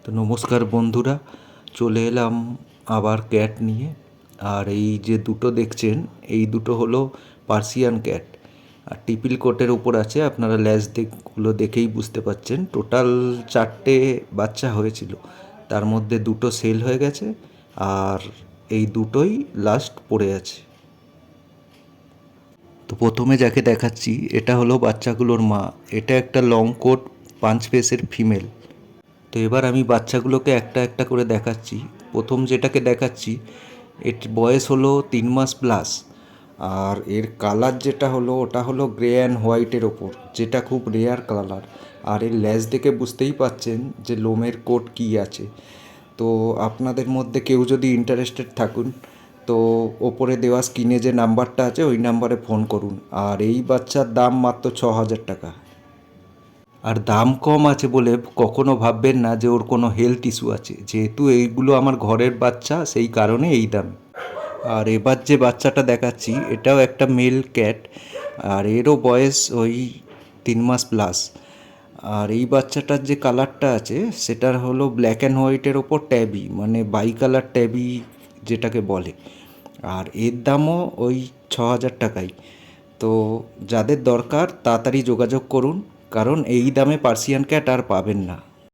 তো নমস্কার বন্ধুরা, চলে এলাম আবার ক্যাট নিয়ে। আর এই যে দুটো দেখছেন, এই দুটো হলো পার্সিয়ান ক্যাট। আর টিপিল কোটের উপর আছে, আপনারা ল্যাজগুলো দেখেই বুঝতে পাচ্ছেন। টোটাল 4টে বাচ্চা হয়েছিল, তার মধ্যে দুটো সেল হয়ে গেছে আর এই দুটোই লাস্ট পড়ে আছে। তো প্রথমে যাকে দেখাচ্ছি এটা হলো বাচ্চাগুলোর মা। এটা একটা লং কোট পাঁচ ফেসের ফিমেল। তো এবার আমি বাচ্চাগুলোকে একটা একটা করে দেখাচ্ছি। প্রথম যেটাকে দেখাচ্ছি এর বয়স হলো 3 মাস প্লাস। আর এর কালার যেটা হলো ওটা হলো গ্রে অ্যান্ড হোয়াইটের ওপর, যেটা খুব রেয়ার কালার। আর এর ল্যাজ দেখে বুঝতেই পাচ্ছেন যে লোমের কোট কী আছে। তো আপনাদের মধ্যে কেউ যদি ইন্টারেস্টেড থাকুন তো ওপরে দেওয়া স্ক্রিনে যে নাম্বারটা আছে ওই নাম্বারে ফোন করুন। আর এই বাচ্চার দাম মাত্র 6,000 টাকা। আর দাম কম আছে বলে কখনো ভাববেন না যে ওর কোনো হেলথ ইস্যু আছে, যেহেতু এইগুলো আমার ঘরের বাচ্চা সেই কারণে এই দাম। আর এবার যে বাচ্চাটা দেখাচ্ছি এটাও একটা মেল ক্যাট, আর এরও বয়স ওই 3 মাস প্লাস। আর এই বাচ্চাটার যে কালারটা আছে সেটার হলো ব্ল্যাক অ্যান্ড হোয়াইটের ওপর ট্যাবি, মানে বাই কালার ট্যাবি যেটাকে বলে। আর এর দামও ওই 6,000 টাকাই। তো যাদের দরকার তাড়াতাড়ি যোগাযোগ করুন, কারণ এই দামে পার্সিয়ান ক্যাট আর পাবেন না।